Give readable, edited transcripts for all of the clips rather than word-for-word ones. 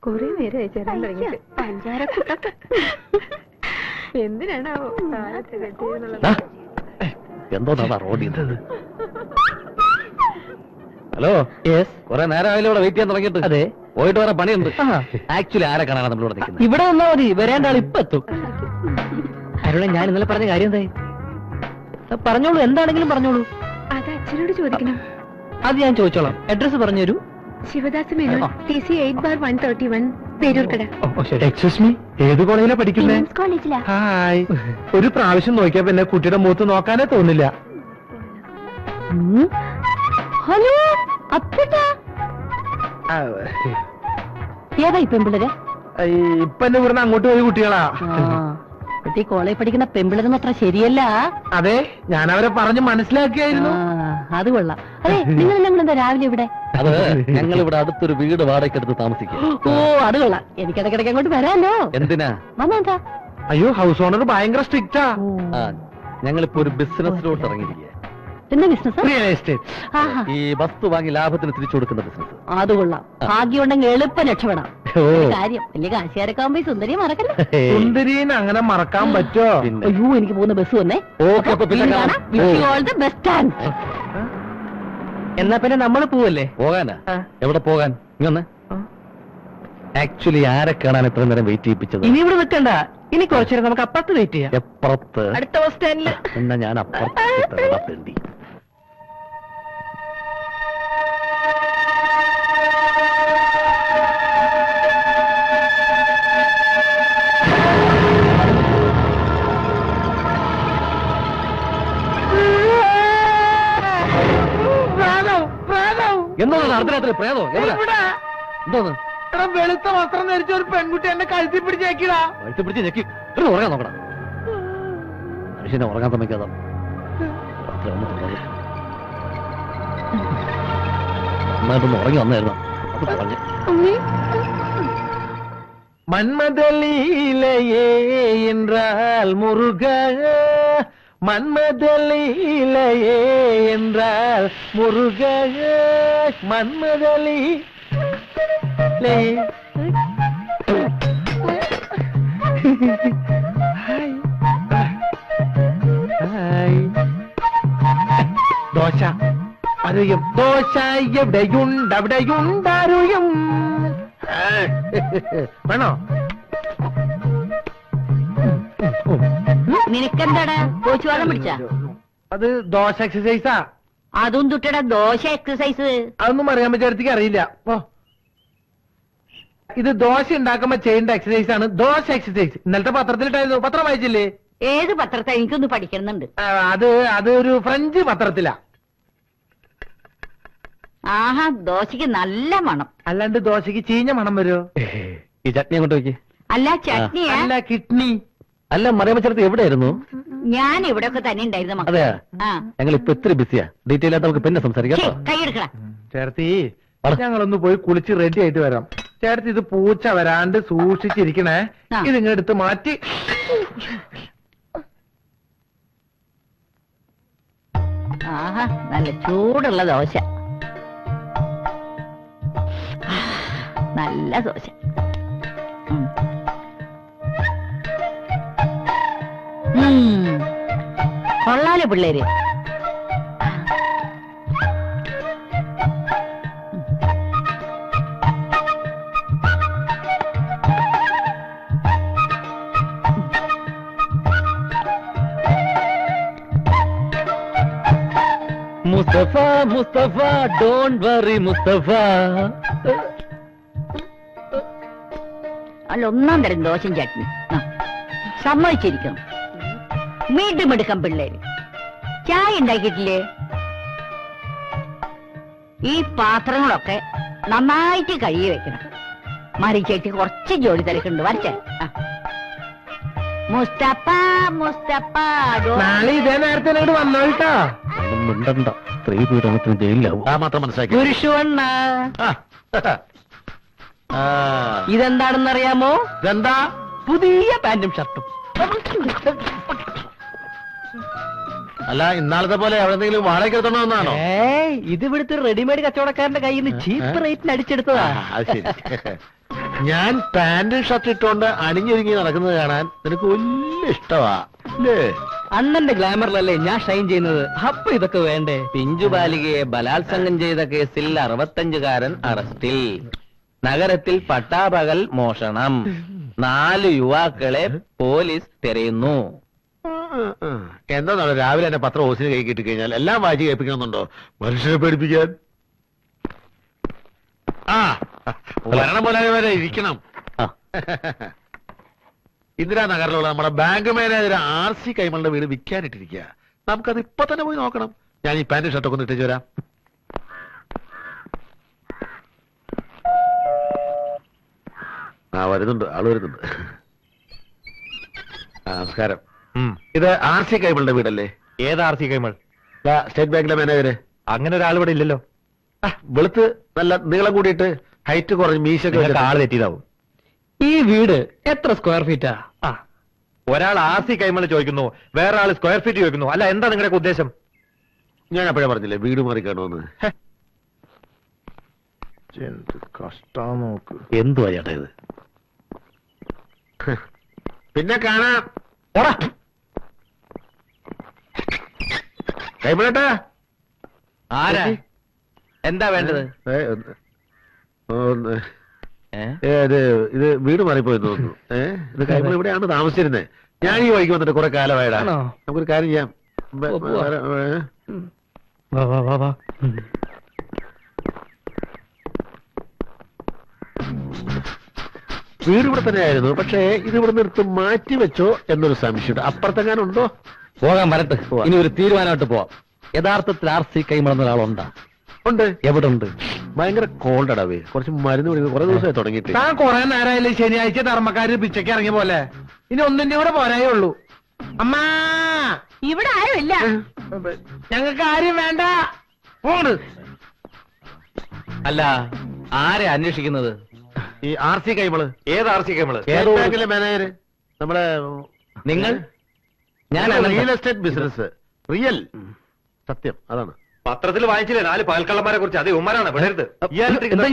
കൊറേ നേരമായി ചേരാൻ തുടങ്ങിയിട്ട്. പഞ്ചാരക്കൂട്ടൊക്കെ എന്തിനാണാവോ കാലത്ത് കെട്ടിയെന്നുള്ളത്. എന്തോ റോഡിൽ ഹലോ. യെസ്. കുറെ നേരമായാലും ഇവിടെ വെയിറ്റ് ചെയ്യാൻ തുടങ്ങിയിട്ട്. അതെ, പോയിട്ട് വേറെ പണിയുണ്ട്. ആക്ച്വലി ആരെ കാണാനാണ് നമ്മളിവിടെ നിൽക്കുന്നത്? ഇവിടെ വന്നാ മതി, വരേണ്ട ആൾ ഇപ്പൊ എത്തും. അരുണ, ഞാൻ ഇന്നലെ പറഞ്ഞ കാര്യം എന്തായി? പറഞ്ഞോളൂ, എന്താണെങ്കിലും പറഞ്ഞോളൂ. അത് അച്ഛനോട് ചോദിക്കണം. അത് ഞാൻ ചോദിച്ചോളാം. അഡ്രസ് പറഞ്ഞുതരൂ. Shivadas Menon, TC 8/131, Peroorkada. Excuse me, ഏത് കോളേജിലാ പഠിക്കുന്നേ? കോളേജിലാ. ഹായ്. ഒരു പ്രാവശ്യം നോക്കിയാ പിന്നെ കുട്ടിയുടെ മുഖത്ത് നോക്കാനേ തോന്നില്ല. ഹലോ, അപ്പട്ടാ. ഏതാ ഈ പെമ്പിളര്? ഇപ്പൊ എന്നെ ഇവിടുന്ന് അങ്ങോട്ട് പോയി കുട്ടികളാ. കുട്ടി കോളേജ് പഠിക്കുന്ന പെമ്പിളരൊന്നും അത്ര ശരിയല്ല. അതെ, ഞാൻ അവരെ പറഞ്ഞ് മനസ്സിലാക്കിയായിരുന്നു. അത് കൊള്ളാം. അതെ, നിങ്ങളെല്ലാം കൂടെ എന്താ രാവിലെ ഇവിടെ? അത് ഞങ്ങൾ ഇവിടെ അടുത്തൊരു വീട് വാടകയ്ക്കെടുത്ത് താമസിക്കും. ഓ, അത് കൊള്ളാം. എനിക്ക് ഇടയ്ക്കിടയ്ക്ക് അങ്ങോട്ട് വരാമല്ലോ. എന്തിനാ? വന്നെന്താ? അയ്യോ, ഹൗസ് ഓണർ ഭയങ്കര സ്ട്രിക്റ്റാ. ഞങ്ങളിപ്പോ ഒരു ബിസിനസ്സിലോട്ട് ഇറങ്ങിയിരിക്കുക. എന്താ ബിസിനസ്? Real estate. ഈ വസ്തു വാങ്ങി ലാഭത്തിന് തിരിച്ചു കൊടുക്കുന്ന ബിസിനസ്. അത് കൊള്ളാം. ഭാഗ്യം ഉണ്ടെങ്കിൽ എളുപ്പം രക്ഷപ്പെടാം. കാര്യം വലിയ കാശുകാരൊക്കെ ആകുമ്പോ സുന്ദരി മറക്കല്ലേ. സുന്ദരീനെ അങ്ങനെ മറക്കാൻ പറ്റോ? അയ്യോ, എനിക്ക് പോകുന്ന ബസ് വന്നേ. ഓക്കെ, അപ്പൊ പിന്നെ എന്നാ പിന്നെ നമ്മൾ പോവല്ലേ? പോകാനാ? എവിടെ പോകാൻ? ഇങ്ങനെ ആക്ച്വലി ആരെ കാണാൻ എത്ര നേരം വെയിറ്റ് ചെയ്യിപ്പിച്ചത്? ഇനി ഇവിടെ നിൽക്കണ്ട, ഇനി കുറച്ചു നേരം നമുക്ക് അപ്പുറത്ത് വെയിറ്റ് ചെയ്യാം. എപ്പുറത്ത്? അടുത്ത ബസ് സ്റ്റാൻഡില്. എന്നാ ഞാൻ അപ്പുറത്ത്. എന്തോന്ന് അർദ്ധരാത്രി പ്രേതോ? എന്തോന്ന്? വെളുത്ത വസ്ത്രം ധരിച്ച ഒരു പെൺകുട്ടി എന്നെ കഴുത്തി പിടിച്ചേക്കിടാ. കഴുത്തി പിടിച്ച് ഞെക്കി ഉറങ്ങാൻ നോക്കണം. മനുഷ്യനെ ഉറങ്ങാൻ സമ്മതിക്കാതെ നന്നായിട്ടൊന്ന് ഉറങ്ങി വന്നായിരുന്നു. അത് പറഞ്ഞു. മന്മദലീലയേ என்றால் മുരുക, മന്മദലീലയേ என்றால் മുരുക, മന്മദലീ ദോശ അറിയും. ദോശ എവിടെയുണ്ടവിടെയുണ്ടറിയും. വേണോ? നിനക്കെന്താടാ കോച്ചുവാദം പിടിച്ച? അത് ദോശ എക്സസൈസാ. അതും തുട്ടടാ ദോശ എക്സസൈസ്. അതൊന്നും അറിയാൻ പറ്റിയ അറിയില്ല. ഓ, ഇത് ദോശ ഉണ്ടാക്കുമ്പോ ചെയ്യേണ്ട എക്സസൈസ് ആണ് ദോശ എക്സസൈസ്. ഇന്നലത്തെ പത്രത്തിലിട്ടായിരുന്നു. പത്രം വായിച്ചില്ലേ? ഏത് പത്രത്തെ? എനിക്കൊന്ന് പഠിക്കണമെന്നുണ്ട്. അത് ഒരു ഫ്രഞ്ച് പത്രത്തിലാ. ആഹാ, ദോശക്ക് നല്ല മണം. അല്ലാണ്ട് ദോശക്ക് ചീഞ്ഞ മണം വരുമോ? ഈ ചട്നി അങ്ങോട്ട് വെക്ക്. അല്ല ചട്നിയാ? അല്ല, കിഡ്നി. അല്ല, മറിയാമ്മ ചേർത്ത് എവിടെയായിരുന്നു? ഞാൻ ഇവിടെ ഒക്കെ തന്നെ ഉണ്ടായിരുന്നു. അതെയാ? ഞങ്ങൾ ഇപ്പൊ ഇത്തിരി ബിസിയാ. ഡീറ്റെയിൽ ആയിട്ട് നമുക്ക് പിന്നെ സംസാരിക്കാം. കൈയെടുക്കടാ ചേർത്തി. ഞങ്ങളൊന്ന് പോയി കുളിച്ച് റെഡി ആയിട്ട് വരാം. ചേർത്തി, ഇത് പൂച്ച വരാണ്ട് സൂക്ഷിച്ചിരിക്കണേ. ഇതിങ്ങനെ എടുത്ത് മാറ്റി. ആഹാ, നല്ല ചൂടുള്ള ദോശ. നല്ല ദോശ. കൊള്ളാലോ പിള്ളേര്. Mustafa, Mustafa, don't worry Mustafa. അല്ല, ഒന്നാം തരം ദോശയും ചട്നി. സമ്മതിച്ചിരിക്കണം. വീണ്ടും എടുക്കാം പിള്ളേര്. ചായ ഉണ്ടാക്കിയിട്ടില്ലേ? ഈ പാത്രങ്ങളൊക്കെ നന്നായിട്ട് കഴുകി വെക്കണം. മറിച്ചേട്ടി കുറച്ച് ജോലി തിരക്കുണ്ട്. വരച്ചേ. മുസ്തഫ, മുസ്തഫ, നാളെ ഇതേ നേരത്തെ വന്നോട്ടോ. മിണ്ടണ്ട, സ്ത്രീ പീഡനത്തിന് ജയിലിലാവും. ആ മാത്രം മനസ്സിലാക്കി. പുരുഷവണ്ണ, ഇതെന്താണെന്നറിയാമോ? ഇതെന്താ? പുതിയ പാന്റും ഷർട്ടും. അല്ല, ഇന്നാളത്തെ പോലെ എവിടെന്തെങ്കിലും വാടക എടുത്തോണമെന്നാണോ? ഇത് ഇവിടുത്തെ റെഡിമെയ്ഡ് കച്ചവടക്കാരന്റെ കയ്യിൽ നിന്ന് ചീപ്പ് റേറ്റിന് അടിച്ചെടുത്തതാ. അത് ശരി. ഞാൻ പാന്റും ഷർട്ട് ഇട്ടുകൊണ്ട് അണിഞ്ഞൊരുങ്ങി നടക്കുന്നത് കാണാൻ നിനക്ക് വലിയ ഇഷ്ടമാ അല്ലേ? അണ്ണന്റെ ഗ്ലാമറിലല്ലേ ഞാൻ ഷൈൻ ചെയ്യുന്നത്. അപ്പൊ ഇതൊക്കെ വേണ്ടേ? പിഞ്ചു ബാലികയെ ബലാത്സംഗം ചെയ്ത കേസിൽ 65-കാരൻ അറസ്റ്റിൽ. നഗരത്തിൽ പട്ടാപകൽ മോഷണം. 4 യുവാക്കളെ പോലീസ് തിരയുന്നു. എന്താ രാവിലെ തന്നെ പത്രം ഓസിന് കൈ കിട്ടി കഴിഞ്ഞാൽ എല്ലാം വായിച്ച് കേൾപ്പിക്കണമെന്നുണ്ടോ? മനുഷ്യരെ പേടിപ്പിക്കാൻ. ആ വരണം പോലെ വരെ ഇരിക്കണം. ഇന്ദിരാനഗറിലുള്ള നമ്മുടെ ബാങ്ക് മാനേജർ RC കൈമളുടെ വീട് വിൽക്കാനിട്ടിരിക്കുക. നമുക്കത് ഇപ്പൊ തന്നെ പോയി നോക്കണം. ഞാൻ ഈ പാന്റ് ഷർട്ടൊക്കെ ഒന്ന് ഇട്ടേച്ച് വരാം. വരുന്നുണ്ട്, ആള് വരുന്നുണ്ട്. നമസ്കാരം. ഇത് RC കൈമളുടെ വീടല്ലേ? ഏത് RC കൈമൾ? സ്റ്റേറ്റ് ബാങ്കിലെ മാനേജര്. അങ്ങനെ ഒരാൾ ഇവിടെ ഇല്ലല്ലോ. വെളുത്ത് നല്ല നീളം കൂടിയിട്ട് ഹൈറ്റ് കുറഞ്ഞ് മീശൊക്കെ ആള് തെറ്റിയതാവും. ഈ വീട് എത്ര സ്ക്വയർ ഫീറ്റാ? ഒരാൾ RC കൈമൾ ചോദിക്കുന്നു, വേറെ ആള് സ്ക്വയർ ഫീറ്റ് ചോദിക്കുന്നു. അല്ല, എന്താ നിങ്ങളുടെ ഉദ്ദേശം? ഞാൻ അപ്പോഴേ പറഞ്ഞില്ലേ വീട് മാറി കാണുമെന്ന്. കഷ്ടം നോക്ക്. എന്തുവാ ചേട്ടാ ഇത്? പിന്നെ കാണാം. കൈമളേട്ടാ. ആരാ? എന്താ വേണ്ടത്? ഇത് വീട് മാറിപ്പോയി തോന്നുന്നു. ഇത് കൈമൾ ഇവിടെയാണ് താമസിച്ചിരുന്നത്. ഞാൻ ഈ വഴിക്ക് വന്നിട്ട് കുറെ കാലമായിടാ. നമുക്കൊരു കാര്യം ചെയ്യാം. വീട് ഇവിടെ തന്നെയായിരുന്നു. പക്ഷേ ഇത് ഇവിടെ നിർത്ത് മാറ്റി വെച്ചോ എന്നൊരു സംശയമുണ്ട്. അപ്പുറത്തെങ്ങാനുണ്ടോ? പോകാൻ വരട്ടെ. ഇനി ഒരു തീരുമാനമായിട്ട് പോവാം. യഥാർത്ഥത്തിൽ RC കൈമൾ എന്നൊരാളുണ്ടാ? ഉണ്ട്. എവിടെ ഉണ്ട്? ഭയങ്കര കോൾഡ് അടവേ. കുറച്ച് മരുന്ന് കുടിക്കുന്നത് കുറെ ദിവസമായി തുടങ്ങിയിട്ട്. താൻ കുറെ നേരമായില്ലേ ശനിയാഴ്ച ധർമ്മക്കാര് പിച്ചയ്ക്ക് ഇറങ്ങിയ പോലെ? ഇനി ഒന്നിന്റെ കൂടെ പോരായേ ഉള്ളൂ. അമ്മാ, ഇവിടെ ആരുമില്ല. ഞങ്ങൾക്ക് ആരും വേണ്ട. പോണ്. അല്ല, ആരെ അന്വേഷിക്കുന്നത്? ഈ RC കൈമള്. ഏത് RC കൈമള്? ബാങ്കിലെ മാനേജര്. നമ്മുടെ നിങ്ങൾ? ഞാൻ റിയൽ എസ്റ്റേറ്റ് ബിസിനസ്. റിയൽ സത്യം അതാണ്. പത്രത്തിൽ വായിച്ചില്ലേ 4 പകൽക്കള്ളന്മാരെ കുറിച്ച്? അത് ഉമ്മാരാണ് വിടരുത്.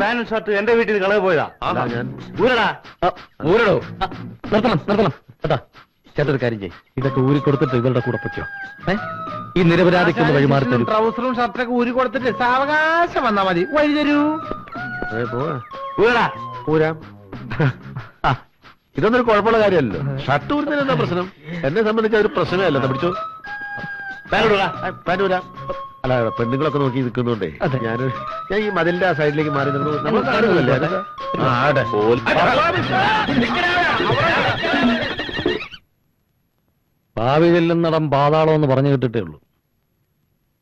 പാന്റ് ഷർട്ട് എന്റെ വീട്ടിൽ നിന്ന് കളവ് പോയതാ. ഞാൻ ഊരടാ, ഊരടോ. നിർത്തണം, നിർത്തണം കേട്ടാ. ചേട്ടാ ഒരു കാര്യം ചെയ്യും, ഇതൊക്കെ ഊരി കൊടുത്തിട്ട് ഇവരുടെ കൂടെ പറ്റോ? ഈ നിരപരാധിക്കുന്ന വഴിമാറി തരും. ട്രൗസറും ഷർട്ടൊക്കെ ഊരി കൊടുത്തിട്ട് സാവകാശം വന്നാ മതി. വഴി തരൂ. ഊരാ ഊരാം. ഇതൊന്നൊരു കുഴപ്പമുള്ള കാര്യമല്ലോ. ഷർട്ട് ഊരുന്നതിന് എന്താ പ്രശ്നം? എന്നെ സംബന്ധിച്ച് അതൊരു പ്രശ്നമല്ല. പിടിച്ചോ, പാന്റ് ഊരാം. അല്ല, പെണ്ണുങ്ങളൊക്കെ നോക്കി നിൽക്കുന്നുണ്ടേ ഞാൻ ഈ മതിലിന്റെ ആ സൈഡിലേക്ക് മാറി നിന്നു. നമ്മൾ കാണുന്നില്ലേ? ഭാവി ചെല്ലുന്നിടം പാതാളം എന്ന് പറഞ്ഞു കേട്ടിട്ടേ ഉള്ളൂ.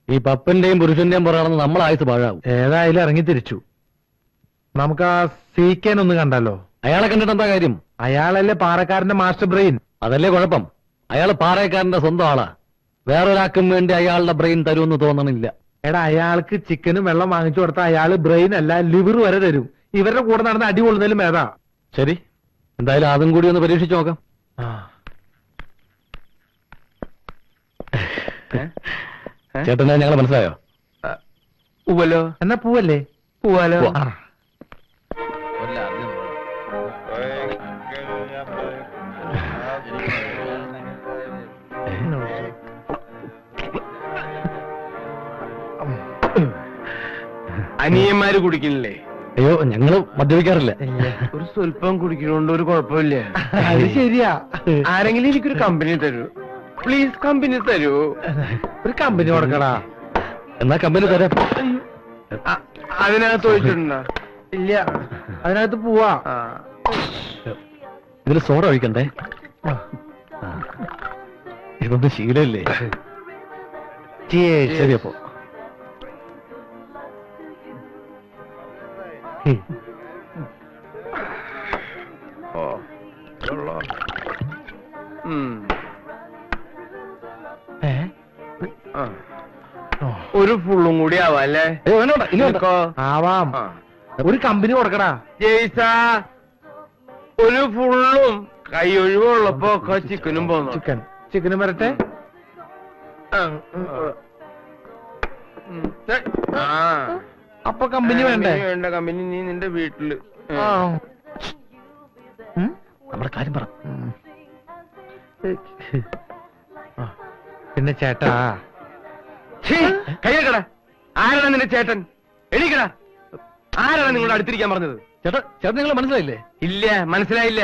ഈ പപ്പന്റെയും പുരുഷന്റെയും പുറമാണെന്ന് നമ്മൾ ആയുസ് പാഴാവും. ഏതായാലും ഇറങ്ങി തിരിച്ചു. നമുക്ക് ആ CK ഒന്ന് കണ്ടല്ലോ. അയാളെ കണ്ടിട്ട് എന്താ കാര്യം? അയാളല്ലേ പാറക്കാരന്റെ മാസ്റ്റർ ബ്രെയിൻ. അതല്ലേ കുഴപ്പം. അയാള് പാറയക്കാരന്റെ സ്വന്തം ആളാ. വേറൊരാൾക്കും വേണ്ടി അയാളുടെ ബ്രെയിൻ തരുമെന്ന് തോന്നണില്ല. എടാ, അയാൾക്ക് ചിക്കനും വെള്ളം വാങ്ങിച്ചു കൊടുത്താൽ അയാള് ബ്രെയിൻ അല്ല ലിവർ വരെ തരും. ഇവരുടെ കൂടെ നടന്ന് അടി കൊള്ളുന്നതിലും ഏതാ. ശരി, എന്തായാലും അതും കൂടി ഒന്ന് പരീക്ഷിച്ചു നോക്കാം. ചേട്ടനെ ഞങ്ങളെ മനസ്സിലായോ? പൂവല്ലോ. എന്നാ പൂവല്ലേ? പൂവാലോ. അനിയന്മാര് കുടിക്കുന്നില്ലേ? അയ്യോ, ഞങ്ങള് മദ്യപിക്കാറില്ല. ഒരു സ്വല്പം കുടിക്കുന്നോണ്ട് ഒരു കുഴപ്പമില്ല. അത് ശരിയാ. ആരെങ്കിലും എനിക്കൊരു കമ്പനി തരൂ പ്ലീസ്. കമ്പനി തരൂ. ഒരു കമ്പനി കൊടുക്കടാ. എന്നാ കമ്പനി തരാം. അതിനകത്ത് ചോദിച്ചിട്ടുണ്ടോ? ഇല്ല, അതിനകത്ത് പോവാ. ഇതിൽ സോഡ ഒഴിക്കണ്ടേ? ഇതൊന്നും ശീലമില്ലേ? ശരി, അപ്പോ ഒരു ഫുള്ളും കൂടി ആവാല്ലേ? ആവാം. ഒരു കമ്പനി കൊടുക്കടാ. ജയ്സാ, ഒരു ഫുള്ളും കൈ ഒഴിവുള്ളപ്പോ ചിക്കനും പോന്നു. ചിക്കനും വരട്ടെ. അപ്പൊ കമ്പനി വേണ്ടേ? വേണ്ട. കമ്പനി നീ നിന്റെ വീട്ടില്. കാര്യം പറ. പിന്നെ ചേട്ടാ, കയ്യക്കട. ആരാണ് നിന്റെ ചേട്ടൻ? എണീക്കട. ആരാണ് നിങ്ങളോട് അടുത്തിരിക്കാൻ പറഞ്ഞത്? ചേട്ടൻ നിങ്ങളെ മനസ്സിലായില്ലേ? ഇല്ല, മനസ്സിലായില്ല.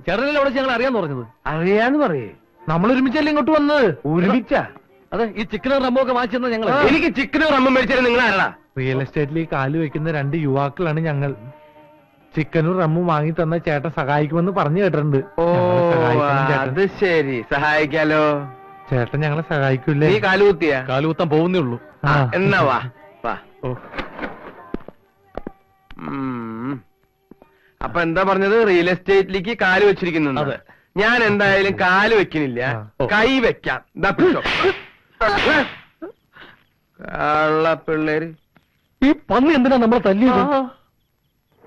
ചേട്ടനല്ലേ അവിടെ ഞങ്ങൾ അറിയാന്ന് പറഞ്ഞത്? അറിയാന്ന് പറയേ. നമ്മൾ ഒരുമിച്ചല്ലേ ഇങ്ങോട്ട് വന്നത്? ഒരുമിച്ച? അതെ, ഈ ചിക്കനും റമ്മൊക്കെ വാങ്ങിച്ചെന്ന ഞങ്ങൾ. എനിക്ക് ചിക്കനും റമ്മും മേടിച്ചാൽ നിങ്ങൾ ആരാ? റിയൽ എസ്റ്റേറ്റിൽ ഈ കാല് വെക്കുന്ന 2 യുവാക്കളാണ് ഞങ്ങൾ. ചിക്കനും റമ്മും വാങ്ങി തന്ന ചേട്ടൻ സഹായിക്കുമെന്ന് പറഞ്ഞു കേട്ടിട്ടുണ്ട്. ഓ, ഞങ്ങളെ സഹായിക്കണം ചേട്ടൻ. അത് ശരി. സഹായിക്കാലോ. ചേട്ടൻ ഞങ്ങളെ സഹായിക്കൂലേ? നീ കാലുകുത്തിയ? കാലുകുത്താൻ പോകുന്നേ ഉള്ളൂ. ആ. എന്നാ വാ വാ. ഓ, അപ്പൊ എന്താ പറഞ്ഞത്? റിയൽ എസ്റ്റേറ്റിലേക്ക് കാല് വെച്ചിരിക്കുന്നു. അതെ. ഞാൻ എന്തായാലും കാല് വെക്കുന്നില്ല, കൈ വെക്കാം. ദാ പിടിച്ചോ. കള്ള പിള്ളേര്. ഈ പന്നി എന്തിനാ നമ്മളെ തല്ലിയത്?